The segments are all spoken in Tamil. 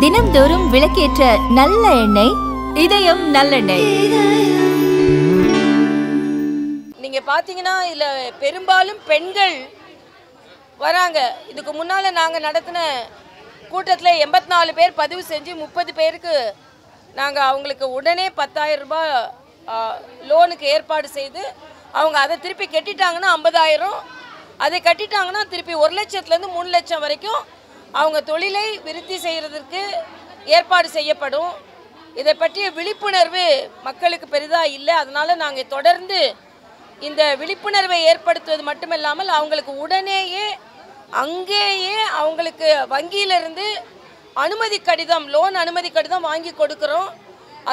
தினம்தோறும் விளக்கேற்ற நல்ல எண்ணெய் இதயம் நல்லெண்ணெய். நீங்க பாத்தீங்கன்னா இதுல பெரும்பாலும் பெண்கள் வராங்க. இதுக்கு முன்னால நாங்க நடத்தின கூட்டத்தில் 84 பேர் பதிவு செஞ்சு 30 பேருக்கு நாங்கள் அவங்களுக்கு உடனே 10,000 ரூபாய் லோனுக்கு ஏற்பாடு செய்து அவங்க அதை திருப்பி கட்டிட்டாங்கன்னா 50,000, அதை கட்டிட்டாங்கன்னா திருப்பி 1 லட்சத்துலேருந்து 3 லட்சம் வரைக்கும் அவங்க தொழிலை விருத்தி செய்கிறதுக்கு ஏற்பாடு செய்யப்படும். இதை பற்றிய விழிப்புணர்வு மக்களுக்கு பெரிதாக இல்லை. அதனால் நாங்கள் தொடர்ந்து இந்த விழிப்புணர்வை ஏற்படுத்துவது மட்டுமில்லாமல் அவங்களுக்கு உடனேயே அங்கேயே அவங்களுக்கு வங்கியிலிருந்து அனுமதி கடிதம், லோன் அனுமதி கடிதம் வாங்கி கொடுக்குறோம்.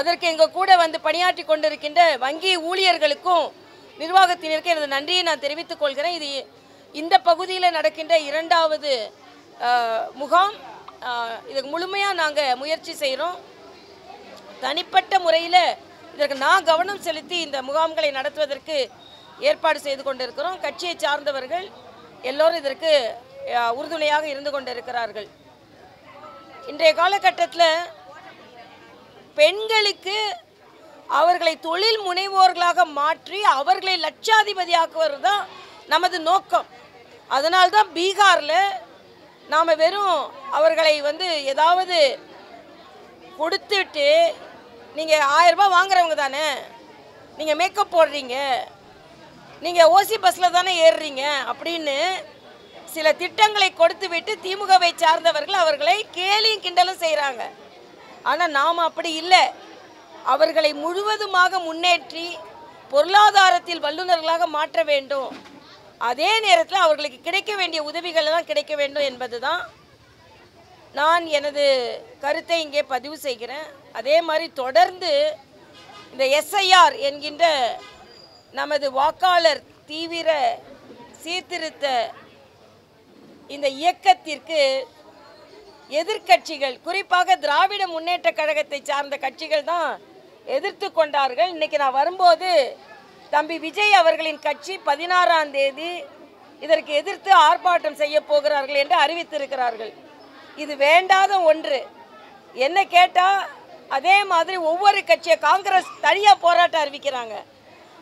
அதற்கு எங்கள் கூட வந்து பணியாற்றி கொண்டிருக்கின்ற வங்கி ஊழியர்களுக்கும் நிர்வாகத்தினருக்கும் எனது நன்றியை நான் தெரிவித்துக் கொள்கிறேன். இது இந்த பகுதியில் நடக்கின்ற 2வது முகாம். இதுக்கு முழுமையாக நாங்கள் முயற்சி செய்கிறோம். தனிப்பட்ட முறையில் இதற்கு நான் கவனம் செலுத்தி இந்த முகாம்களை நடத்துவதற்கு ஏற்பாடு செய்து கொண்டிருக்கிறோம். கட்சியை சார்ந்தவர்கள் எல்லோரும் இதற்கு உறுதுணையாக இருந்து கொண்டிருக்கிறார்கள். இன்றைய காலகட்டத்தில் பெண்களுக்கு அவர்களை தொழில் முனைவோர்களாக மாற்றி அவர்களை லட்சாதிபதியாக்குவது தான் நமது நோக்கம். அதனால்தான் பீகாரில் நாம் வெறும் அவர்களை வந்து ஏதாவது கொடுத்துட்டு நீங்கள் 1000 ரூபாய் வாங்குறவங்க தானே, நீங்கள் மேக்கப் போடுறீங்க, நீங்கள் ஓசி பஸ்ஸில் தானே ஏறுறீங்க அப்படின்னு சில திட்டங்களை கொடுத்து விட்டு திமுகவை சார்ந்தவர்கள் அவர்களை கேலியும் கிண்டலும் செய்கிறாங்க. ஆனால் நாம் அப்படி இல்லை. அவர்களை முழுவதுமாக முன்னேற்றி பொருளாதாரத்தில் வல்லுநர்களாக மாற்ற வேண்டும். அதே நேரத்தில் அவர்களுக்கு கிடைக்க வேண்டிய உதவிகள் எல்லாம் கிடைக்க வேண்டும் என்பது தான் நான் எனது கருத்தை இங்கே பதிவு செய்கிறேன். அதே மாதிரி தொடர்ந்து இந்த எஸ்ஐஆர் என்கின்ற நமது வாக்காளர் தீவிர சீர்திருத்த இந்த இயக்கத்திற்கு எதிர்கட்சிகள், குறிப்பாக திராவிட முன்னேற்ற கழகத்தை சார்ந்த கட்சிகள் தான் எதிர்த்து கொண்டார்கள். இன்றைக்கி நான் வரும்போது தம்பி விஜய் அவர்களின் கட்சி 16ஆம் தேதி இதற்கு எதிர்த்து ஆர்ப்பாட்டம் செய்ய போகிறார்கள் என்று அறிவித்திருக்கிறார்கள். இது வேண்டாத ஒன்று. என்ன கேட்டால் அதே மாதிரி ஒவ்வொரு கட்சியை காங்கிரஸ் தனியாக போராட்டம் அறிவிக்கிறாங்க.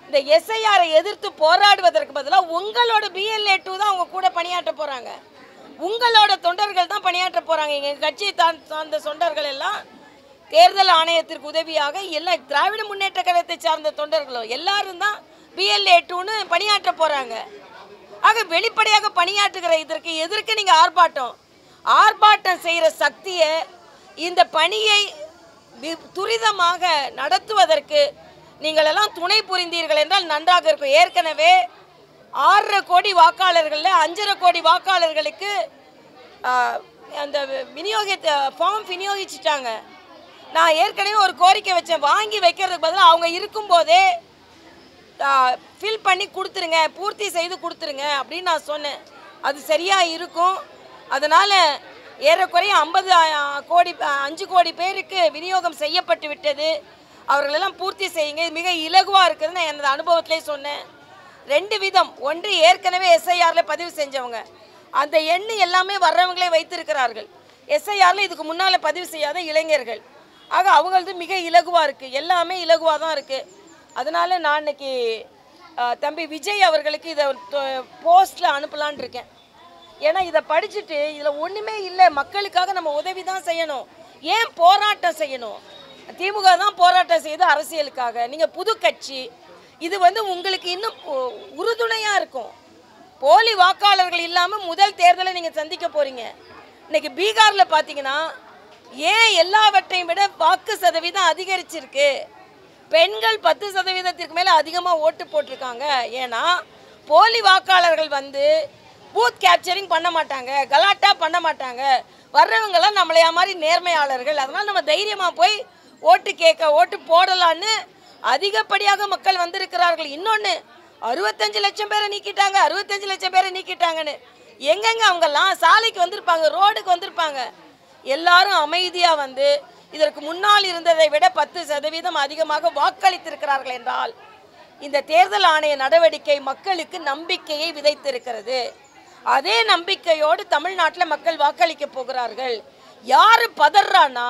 இந்த எஸ்ஐஆரை எதிர்த்து போராடுவதற்கு பதிலாக உங்களோட BLA 2 தான் அவங்க கூட பணியாற்ற போகிறாங்க. உங்களோட தொண்டர்கள் தான் பணியாற்ற போகிறாங்க. எங்கள் கட்சியை சார்ந்த தொண்டர்கள் எல்லாம் தேர்தல் ஆணையத்திற்கு உதவியாக எல்லாம் திராவிட முன்னேற்ற கழகத்தை சார்ந்த தொண்டர்களும் எல்லாரும் தான் BLA 2ன்னு பணியாற்ற போகிறாங்க. ஆக வெளிப்படையாக பணியாற்றுகிற இதற்கு எதிர்க்க நீங்கள் ஆர்ப்பாட்டம் செய்கிற சக்தியை, இந்த பணியை துரிதமாக நடத்துவதற்கு நீங்கள் எல்லாம் துணை புரிந்தீர்கள் என்றால் நன்றாக இருக்கும். ஏற்கனவே 6.5 கோடி வாக்காளர்களில் 5.5 கோடி வாக்காளர்களுக்கு அந்த ஃபார்ம் விநியோகிச்சிட்டாங்க. நான் ஏற்கனவே ஒரு கோரிக்கை வச்சேன், வாங்கி வைக்கிறதுக்கு பதிலாக அவங்க இருக்கும்போதே ஃபில் பண்ணி கொடுத்துருங்க, பூர்த்தி செய்து கொடுத்துருங்க அப்படின்னு நான் சொன்னேன். அது சரியாக இருக்கும். அதனால் ஏறக்குறைய 5 கோடி பேருக்கு விநியோகம் செய்யப்பட்டு விட்டது. அவர்களெல்லாம் பூர்த்தி செய்யுங்க, மிக இலகுவாக இருக்குதுன்னு நான் எனது அனுபவத்திலே சொன்னேன். 2 விதம். ஒன்று, ஏற்கனவே எஸ்ஐஆரில் பதிவு செஞ்சவங்க அந்த எண்ணு எல்லாமே வர்றவங்களே வைத்திருக்கிறார்கள். எஸ்ஐஆரில் இதுக்கு முன்னால் பதிவு செய்யாத இளைஞர்கள். ஆக அவங்களது மிக இலகுவாக இருக்குது, எல்லாமே இலகுவாக தான் இருக்குது. அதனால் நான் இன்னைக்கு தம்பி விஜய் அவர்களுக்கு இதை போஸ்ட்டில் அனுப்பலான் இருக்கேன். ஏன்னா இதை படிச்சுட்டு இதில் ஒன்றுமே இல்லை, மக்களுக்காக நம்ம உதவி தான் செய்யணும், ஏன் போராட்டம் செய்யணும்? திமுக தான் போராட்டம் செய்து அரசியலுக்காக. நீங்கள் புது கட்சி, இது உங்களுக்கு இன்னும் உறுதுணையாக இருக்கும். போலி வாக்காளர்கள் இல்லாமல் முதல் தேர்தலை நீங்கள் சந்திக்க போகிறீங்க. இன்றைக்கி பீகாரில் பார்த்தீங்கன்னா ஏன் எல்லாவற்றையும் விட வாக்கு சதவீதம் அதிகரிச்சிருக்கு. பெண்கள் 10% மேலே அதிகமாக ஓட்டு போட்டிருக்காங்க. ஏன்னா போலி வாக்காளர்கள் பூத் கேப்சரிங் பண்ண மாட்டாங்க, கலாட்டா பண்ண மாட்டாங்க. வர்றவங்களாம் நம்மளையா மாதிரி நேர்மையாளர்கள். அதனால் நம்ம தைரியமாக போய் ஓட்டு கேட்க, ஓட்டு போடலான்னு அதிகப்படியாக மக்கள் வந்திருக்கிறார்கள். இன்னொன்று, 65 லட்சம் பேரை நீக்கிட்டாங்க, 65 லட்சம் பேரை நீக்கிட்டாங்கன்னு. எங்கெங்க அவங்கெல்லாம் சாலைக்கு வந்திருப்பாங்க, ரோடுக்கு வந்திருப்பாங்க. எல்லாரும் அமைதியாக இதற்கு முன்னால் இருந்ததை விட 10% அதிகமாக வாக்களித்திருக்கிறார்கள் என்றால் இந்த தேர்தல் ஆணைய நடவடிக்கை மக்களுக்கு நம்பிக்கையை விதைத்திருக்கிறது. அதே நம்பிக்கையோடு தமிழ்நாட்டில் மக்கள் வாக்களிக்க போகிறார்கள். யார் பதறானா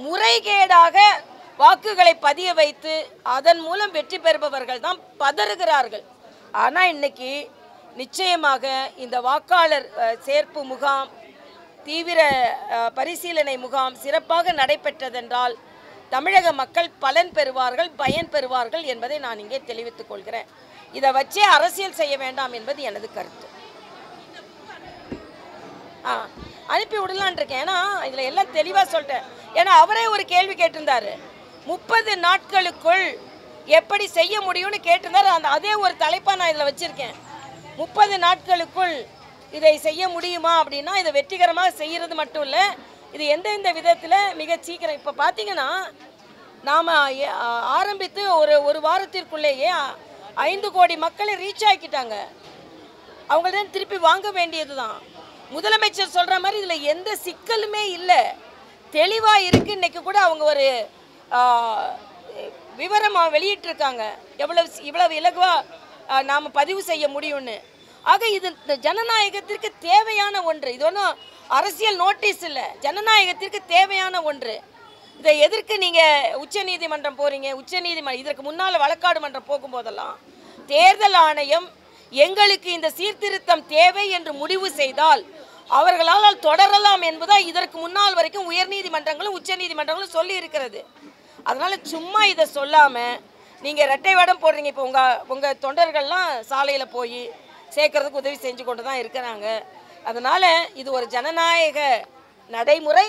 முறைகேடாக வாக்குகளை பதிய வைத்து அதன் மூலம் வெற்றி பெறுபவர்கள் தான் பதறுகிறார்கள். ஆனால் இன்னைக்கு நிச்சயமாக இந்த வாக்காளர் சேர்ப்பு முகாம், தீவிர பரிசீலனை முகாம் சிறப்பாக நடைபெற்றதென்றால் தமிழக மக்கள் பலன் பெறுவார்கள், பயன் பெறுவார்கள் என்பதை நான் இங்கே தெரிவித்துக் கொள்கிறேன். இதை வச்சே அரசியல் செய்ய வேண்டாம் என்பது எனது கருத்து. அனுப்பி விடலான் இருக்கேன். ஏன்னா இதில் எல்லாம் தெளிவாக சொல்லிட்டேன். ஏன்னா அவரே ஒரு கேள்வி கேட்டிருந்தாரு, 30 நாட்களுக்குள் எப்படி செய்ய முடியும்னு கேட்டிருந்தாரு. அதே ஒரு தலைப்பாக நான் இதில் வச்சுருக்கேன். 30 நாட்களுக்குள் இதை செய்ய முடியுமா அப்படின்னா, இதை வெற்றிகரமாக செய்கிறது மட்டும் இல்லை, இது எந்தெந்த விதத்தில் மிக சீக்கிரம். இப்போ பார்த்தீங்கன்னா நாம் ஆரம்பித்து ஒரு வாரத்திற்குள்ளேயே 5 கோடி மக்களை ரீச் ஆக்கிட்டாங்க. அவங்கள்ட்ட திருப்பி வாங்க வேண்டியது தான். முதலமைச்சர் சொல்கிற மாதிரி இதில் எந்த சிக்கலுமே இல்லை, தெளிவாக இருக்குது. இன்றைக்கி கூட அவங்க ஒரு விவரமாக வெளியிட்டிருக்காங்க, இவ்வளவு இலகுவாக நாம் பதிவு செய்ய முடியும்னு. ஆக இது ஜனநாயகத்திற்கு தேவையான ஒன்று. இது ஒன்றும் அரசியல் நோட்டீஸ் இல்லை, ஜனநாயகத்திற்கு தேவையான ஒன்று. இதை எதற்கு நீங்கள் உச்சநீதிமன்றம் போகிறீங்க? இதற்கு முன்னால் வழக்காடு மன்றம் போகும்போதெல்லாம் தேர்தல் ஆணையம் எங்களுக்கு இந்த சீர்திருத்தம் தேவை என்று முடிவு செய்தால் அவர்களால் தொடரலாம் என்பதால் இதற்கு முன்னால் வரைக்கும் உயர்நீதிமன்றங்களும் உச்சநீதிமன்றங்களும் சொல்லி இருக்கிறது. அதனால் சும்மா இதை சொல்லாமல் நீங்கள் இரட்டை வேடம் போடுறீங்க. இப்போ உங்கள் தொண்டர்கள்லாம் சாலையில் போய் சேர்க்கறதுக்கு உதவி செஞ்சு கொண்டு தான் இருக்கிறாங்க. அதனால் இது ஒரு ஜனநாயக நடைமுறை.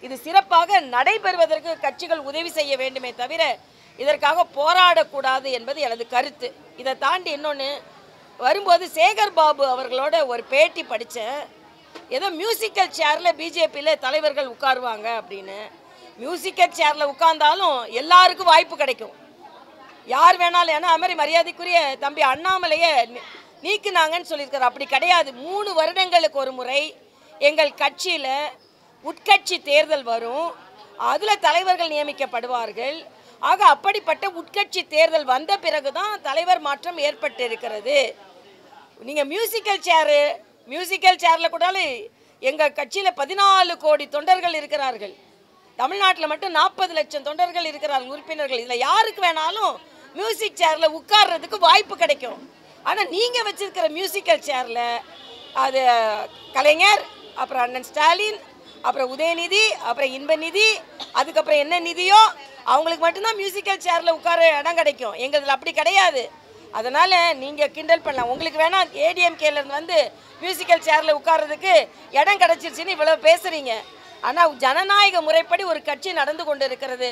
இது சிறப்பாக நடைபெறுவதற்கு கட்சிகள் உதவி செய்ய வேண்டுமே தவிர இதற்காக போராடக்கூடாது என்பது எனது கருத்து. இதை தாண்டி இன்னொன்று, வரும்போது சேகர் பாபு அவர்களோட ஒரு பேட்டி படித்தேன். ஏதோ மியூசிக்கல் சேரில் பிஜேபியில் தலைவர்கள் உட்காருவாங்க அப்படின்னு. மியூசிக்கல் சேரில் உட்கார்ந்தாலும் எல்லாருக்கும் வாய்ப்பு கிடைக்கும், யார் வேணாலும். ஏன்னா அது மாதிரி மரியாதைக்குரிய தம்பி அண்ணாமலையை நீக்குனாங்கன்னு சொல்லியிருக்காரு. அப்படி கிடையாது. 3 வருடங்களுக்கு ஒரு முறை எங்கள் கட்சியில் உட்கட்சி தேர்தல் வரும், அதில் தலைவர்கள் நியமிக்கப்படுவார்கள். ஆக அப்படிப்பட்ட உட்கட்சி தேர்தல் வந்த பிறகு தான் தலைவர் மாற்றம் ஏற்பட்டு இருக்கிறது. நீங்கள் மியூசிக்கல் சேரில் கூட எங்கள் கட்சியில் 14 கோடி தொண்டர்கள் இருக்கிறார்கள். தமிழ்நாட்டில் மட்டும் 40 லட்சம் தொண்டர்கள் இருக்கிறார்கள், உறுப்பினர்கள். இதில் யாருக்கு வேணாலும் மியூசிக் சேரில் உட்கார்றதுக்கு வாய்ப்பு கிடைக்கும். ஆனால் நீங்கள் வச்சிருக்கிற மியூசிக்கல் சேரில் அது கலைஞர், அப்புறம் அண்ணன் ஸ்டாலின், அப்புறம் உதயநிதி, அப்புறம் இன்பநிதி, அதுக்கப்புறம் என்ன நிதியோ அவங்களுக்கு மட்டும்தான் மியூசிக்கல் சேரில் உட்கார இடம் கிடைக்கும். எங்கள் அப்படி கிடையாது. அதனால் நீங்கள் கிண்டல் பண்ணலாம். உங்களுக்கு வேணால் ஏடிஎம்கேலேருந்து வந்து மியூசிக்கல் சேரில் உட்கார்றதுக்கு இடம் கிடச்சிருச்சுன்னு இவ்வளோ பேசுகிறீங்க. ஆனால் ஜனநாயக முறைப்படி ஒரு கட்சி நடந்து கொண்டு இருக்கிறது.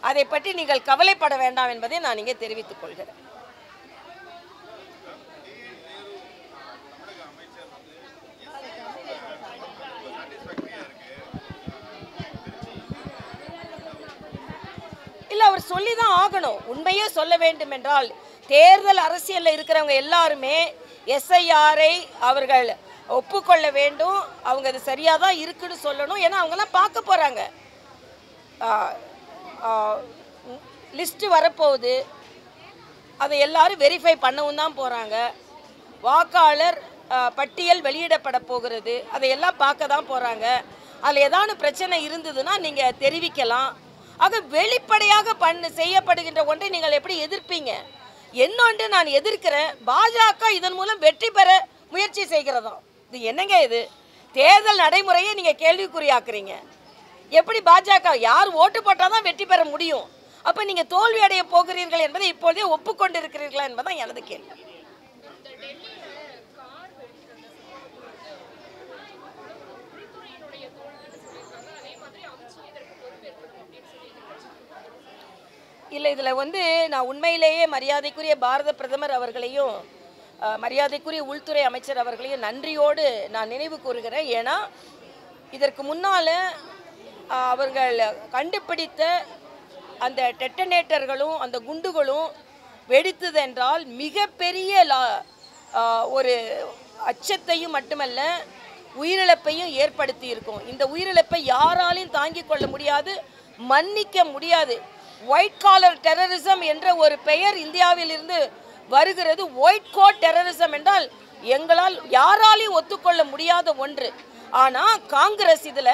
அதை பற்றி நீங்கள் கவலைப்பட வேண்டாம் என்பதை நான் இங்கே தெரிவித்துக் கொள்கிறேன். இல்லை, அவர் சொல்லி தான் ஆகணும். உண்மையே சொல்ல வேண்டும் என்றால் தேர்தல் அரசியலில் இருக்கிறவங்க எல்லாருமே எஸ்ஐஆரை அவர்கள் ஒப்புக்கொள்ள வேண்டும். அவங்க அது சரியாக தான் இருக்குன்னு சொல்லணும். ஏன்னா அவங்கெல்லாம் பார்க்க போகிறாங்க. லிஸ்ட்டு வரப்போகுது, அதை எல்லாரும் வெரிஃபை பண்ணவும் தான் போகிறாங்க. வாக்காளர் பட்டியல் வெளியிடப்பட போகிறது, அதையெல்லாம் பார்க்க தான் போகிறாங்க. அதில் ஏதாவது பிரச்சனை இருந்ததுன்னா நீங்கள் தெரிவிக்கலாம். ஆக வெளிப்படையாக செய்யப்படுகின்ற ஒன்றை நீங்கள் எப்படி எதிர்ப்பீங்க? என்னொன்று நான் எதிர்க்கிறேன், பாஜக இதன் மூலம் வெற்றி பெற முயற்சி செய்கிறதாம். இது என்னங்க இது? தேர்தல் நடைமுறையை நீங்கள் கேள்விக்குறியாக்குறீங்க. எப்படி பாஜக யார் ஓட்டு போட்டால் தான் வெற்றி பெற முடியும்? அப்போ நீங்கள் தோல்வி அடைய போகிறீர்கள் என்பதை இப்போதே ஒப்புக்கொண்டு இருக்கிறீர்களா என்பதுதான் எனது கேள்வி. இல்லை, இதில் வந்து நான் உண்மையிலேயே மரியாதைக்குரிய பாரத பிரதமர் அவர்களையும் மரியாதைக்குரிய உள்துறை அமைச்சர் அவர்களையும் நன்றியோடு நான் நினைவு கூறுகிறேன். ஏன்னா இதற்கு முன்னால் அவர்கள் கண்டுபிடித்த அந்த டெட்டனேட்டர்களும் அந்த குண்டுகளும் வெடித்ததென்றால் மிகப்பெரிய ஒரு அச்சத்தையும் மட்டுமல்ல உயிரிழப்பையும் ஏற்படுத்தி இருக்கும். இந்த உயிரிழப்பை யாராலையும் தாங்கிக் கொள்ள முடியாது, மன்னிக்க முடியாது. ஒயிட் காலர் டெரரிசம் என்ற ஒரு பெயர் இந்தியாவில் இருந்து வருகிறது. ஒயிட் கோட் டெரரிசம் என்றால் எங்களால் யாராலையும் ஒத்துக்கொள்ள முடியாத ஒன்று. ஆனால் காங்கிரஸ் இதில்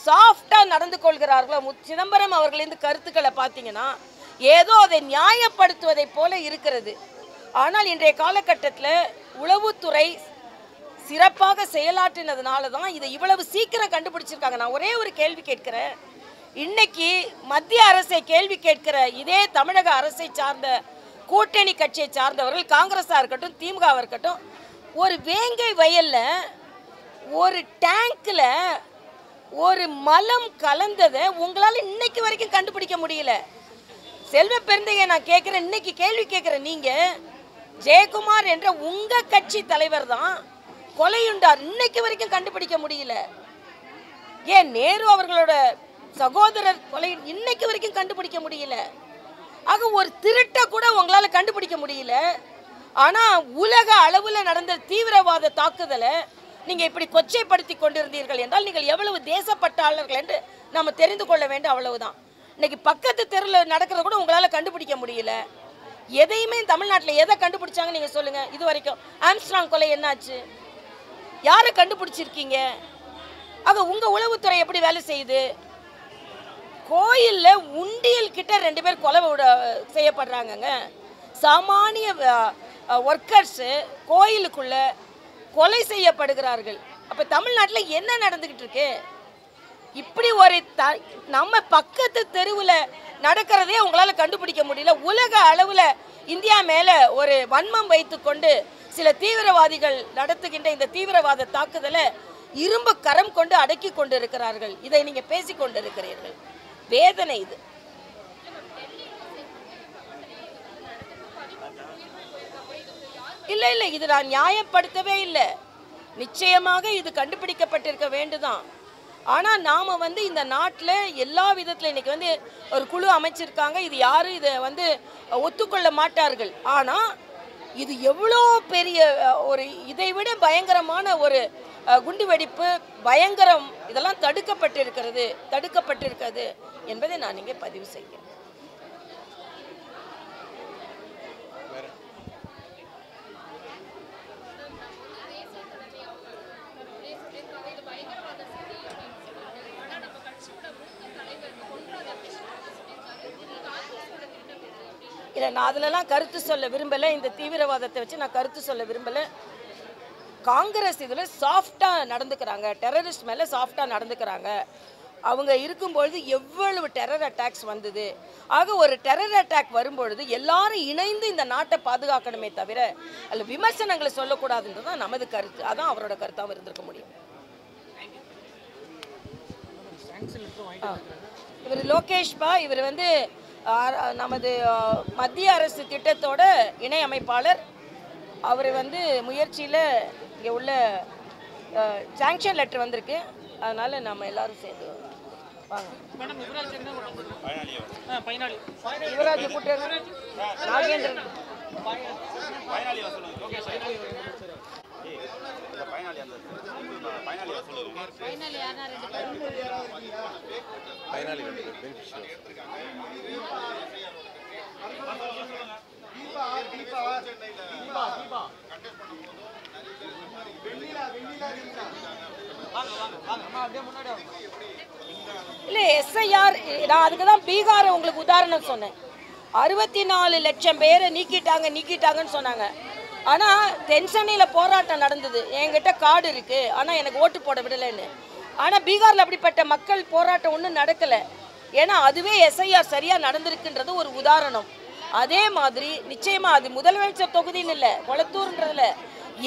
சாஃப்டாக நடந்து கொள்கிறார்களோ. சிதம்பரம் அவர்களின் கருத்துக்களை பார்த்தீங்கன்னா ஏதோ அதை நியாயப்படுத்துவதை போல இருக்கிறது. ஆனால் இன்றைய காலகட்டத்தில் உளவுத்துறை சிறப்பாக செயலாற்றினதுனால தான் இதை இவ்வளவு சீக்கிரம் கண்டுபிடிச்சிருக்காங்க. நான் ஒரே ஒரு கேள்வி கேட்கிறேன். இன்னைக்கு மத்திய அரசை கேள்வி கேட்கிற இதே தமிழக அரசை சார்ந்த கூட்டணி கட்சியை சார்ந்தவர்கள், காங்கிரஸாக இருக்கட்டும் திமுகவாக இருக்கட்டும், ஒரு வேங்கை வயலில் ஒரு டேங்க்கில் ஒரு மலம் கலந்ததை உங்களால் இன்னைக்கு வரைக்கும் கண்டுபிடிக்க முடியல. செல்வ பெருந்தையை நான் கேட்குறேன், இன்னைக்கு கேள்வி கேட்குறேன். நீங்கள் ஜெயக்குமார் என்ற உங்கள் கட்சி தலைவர் தான் கொலையுண்டார், இன்னைக்கு வரைக்கும் கண்டுபிடிக்க முடியல. ஏன் நேரு அவர்களோட சகோதரர் கொலை இன்னைக்கு வரைக்கும் கண்டுபிடிக்க முடியல. ஆக ஒரு திருட்டை கூட உங்களால் கண்டுபிடிக்க முடியல. ஆனால் உலக அளவில் நடந்த தீவிரவாத தாக்குதலை நீங்கள் இப்படி கொச்சைப்படுத்தி கொண்டிருந்தீர்கள் என்றால் நீங்கள் எவ்வளவு தேசப்பட்டாளர்கள் என்று நம்ம தெரிந்து கொள்ள வேண்டும். அவ்வளவுதான். இன்னைக்கு பக்கத்து தெருவில் நடக்கிறத கூட உங்களால் கண்டுபிடிக்க முடியல. எதையுமே தமிழ்நாட்டில் எதை கண்டுபிடிச்சாங்க நீங்கள் சொல்லுங்கள். இது வரைக்கும் ஆம்ஸ்ட்ராங் கொலை என்னாச்சு? யாரை கண்டுபிடிச்சிருக்கீங்க? ஆக உங்கள் உளவுத்துறை எப்படி வேலை செய்யுது? கோயிலில் உண்டியல் கிட்ட 2 பேர் கொலை செய்யப்படுறாங்கங்க. சாமானிய ஒர்க்கர்ஸு கோயிலுக்குள்ள கொலை செய்யப்படுகிறார்கள். அப்போ தமிழ்நாட்டில் என்ன நடந்துக்கிட்டு இருக்கு? இப்படி ஒரு நம்ம பக்கத்து தெருவில் நடக்கிறதே உங்களால் கண்டுபிடிக்க முடியல. உலக அளவில் இந்தியா மேலே ஒரு வன்மம் வைத்து கொண்டு சில தீவிரவாதிகள் நடத்துகின்ற இந்த தீவிரவாத தாக்குதலை இரும்பு கரம் கொண்டு அடக்கி கொண்டு இருக்கிறார்கள். இதை நீங்கள் பேசி கொண்டு இருக்கிறீர்கள். வேதனை இது. இல்லை இல்லை, இது நான் நியாயப்படுத்தவே இல்லை. நிச்சயமாக இது கண்டுபிடிக்கப்பட்டிருக்க வேண்டுதான். ஆனால் நாம் இந்த நாட்டில் எல்லா விதத்தில் இன்றைக்கி ஒரு குழு அமைச்சிருக்காங்க. இது யாரும் இதை ஒத்துக்கொள்ள மாட்டார்கள். ஆனால் இது எவ்வளோ பெரிய ஒரு இதை விட பயங்கரமான ஒரு குண்டுவெடிப்பு, பயங்கரம், இதெல்லாம் தடுக்கப்பட்டிருக்கிறது என்பதை நான் இங்கே பதிவு செய்கிறேன். இல்லை, நான் அதிலெல்லாம் கருத்து சொல்ல விரும்பலை. இந்த தீவிரவாதத்தை வச்சு நான் கருத்து சொல்ல விரும்பலை. காங்கிரஸ் இதில் சாஃப்டாக நடந்துக்கிறாங்க, டெரரிஸ்ட் மேலே சாஃப்டாக நடந்துக்கிறாங்க. அவங்க இருக்கும்பொழுது எவ்வளவு டெரர் அட்டாக்ஸ் வந்தது. ஆக ஒரு டெரர் அட்டாக் வரும்பொழுது எல்லாரும் இணைந்து இந்த நாட்டை பாதுகாக்கணுமே தவிர அதில் விமர்சனங்களை சொல்லக்கூடாதுன்றது தான் நமது கருத்து. அதான் அவரோட கருத்தாகவும் இருந்திருக்க முடியும். இவர் லோகேஷ்பா, இவர் நமது மத்திய அரசு திட்டத்தோட இணை அமைப்பாளர். அவர் முயற்சியில் இங்கே உள்ள சாங்ஷன் லெட்டர் வந்திருக்கு. அதனால் நம்ம எல்லாரும் சேர்ந்து வாங்க. யுவராஜ் கூட்டுறாங்க, நாகேந்திரன் இல்லை எஸ்ஐஆர். நான் அதுக்கு தான் பீகாரை உங்களுக்கு உதாரணம் சொன்னேன். 64 லட்சம் பேரை நீக்கிட்டாங்கன்னு சொன்னாங்க. ஆனால் தென்சென்னையில் போராட்டம் நடந்தது. என்கிட்ட கார்டு இருக்குது, ஆனால் எனக்கு ஓட்டு போட விடலைன்னு. ஆனால் பீகாரில் அப்படிப்பட்ட மக்கள் போராட்டம் ஒன்றும் நடக்கலை. ஏன்னா அதுவே எஸ்ஐஆர் சரியாக நடந்திருக்குன்றது ஒரு உதாரணம். அதே மாதிரி நிச்சயமாக அது முதலமைச்சர் தொகுதின்னு இல்லை, கொளத்தூர்ன்றதில்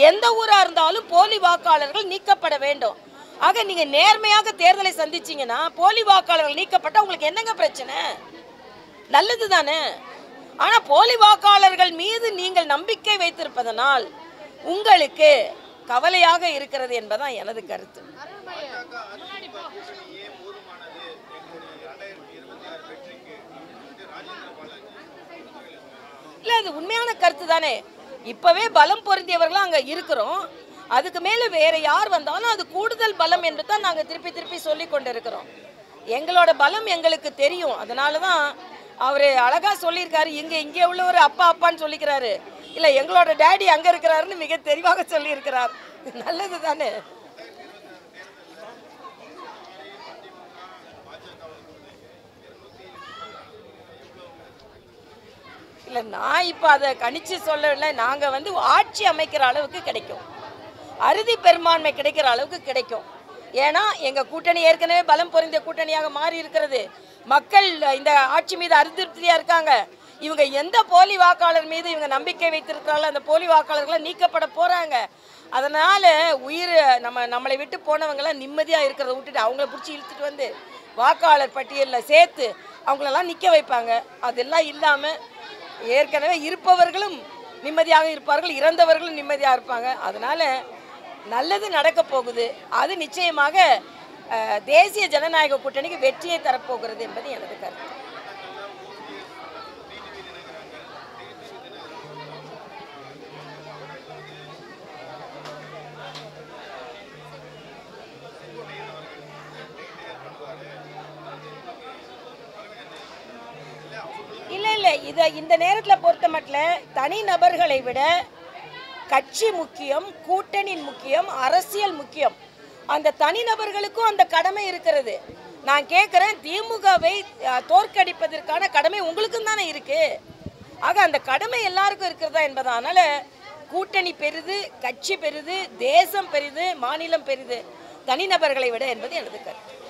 எந்த ஊராக இருந்தாலும் போலி வாக்காளர்கள் நீக்கப்பட வேண்டும். ஆக நீங்கள் நேர்மையாக தேர்தலை சந்திச்சிங்கன்னா போலி வாக்காளர்கள் நீக்கப்பட்டால் உங்களுக்கு என்னங்க பிரச்சனை? நல்லது தானே. ஆனால் போலி வாக்காளர்கள் மீது நீங்கள் நம்பிக்கை வைத்திருப்பதனால் உங்களுக்கு கவலையாக இருக்கிறது என்பதான் எனது கருத்து. இல்லை, அது உண்மையான கருத்து தானே. இப்போவே பலம் பொருந்தியவர்களும் அங்கே இருக்கிறோம். அதுக்கு மேலே வேறு யார் வந்தாலும் அது கூடுதல் பலம் என்று தான் நாங்கள் திருப்பி சொல்லி கொண்டு இருக்கிறோம். எங்களோட பலம் எங்களுக்கு தெரியும். அதனால தான் அவர் அழகாக சொல்லியிருக்காரு. இங்கே உள்ளவர் அப்பான்னு சொல்லிக்கிறாரு. இல்லை எங்களோட டேடி அங்கே இருக்கிறாருன்னு மிக தெளிவாக சொல்லியிருக்கிறார். நல்லது தானே. இல்லை நான் இப்போ அதை கணிச்சு சொல்லலை. நாங்கள் வந்து ஆட்சி அமைக்கிற அளவுக்கு கிடைக்கும், அறுதி பெரும்பான்மை கிடைக்கிற அளவுக்கு கிடைக்கும். ஏன்னா எங்கள் கூட்டணி ஏற்கனவே பலம் பொருந்திய கூட்டணியாக மாறி இருக்கிறது. மக்கள் இந்த ஆட்சி மீது அதிருப்தியாக இருக்காங்க. இவங்க எந்த போலி வாக்காளர் மீது இவங்க நம்பிக்கை வைத்திருக்கிறாங்களோ அந்த போலி வாக்காளர்களை நீக்கப்பட போகிறாங்க. அதனால் நம்மளை விட்டு போனவங்களாம் நிம்மதியாக இருக்கிறத விட்டுட்டு அவங்கள பிடிச்சி இழுத்துட்டு வந்து வாக்காளர் பட்டியலில் சேர்த்து அவங்களெல்லாம் நிற்க வைப்பாங்க. அதெல்லாம் இல்லாமல் ஏற்கனவே இருப்பவர்களும் நிம்மதியாக இருப்பார்கள், இறந்தவர்களும் நிம்மதியாக இருப்பாங்க. அதனால் நல்லது நடக்க போகுது. அது நிச்சயமாக தேசிய ஜனநாயக கூட்டணிக்கு வெற்றியை தரப்போகிறது என்பது எனது கருத்து. இல்லை இந்த நேரத்தில் பொறுத்த மட்டும் தனி நபர்களை விட கட்சி முக்கியம், கூட்டணி முக்கியம், அரசியல் முக்கியம். அந்த தனிநபர்களுக்கும் அந்த கடமை இருக்கிறது. நான் கேட்குறேன், திமுகவை தோற்கடிப்பதற்கான கடமை உங்களுக்கும் தானே இருக்கு. ஆக அந்த கடமை எல்லாருக்கும் இருக்கிறதா என்பதனால கூட்டணி பெரிது, கட்சி பெரிது, தேசம் பெரிது, மாநிலம் பெரிது தனிநபர்களை விட என்பது எனது கருத்து.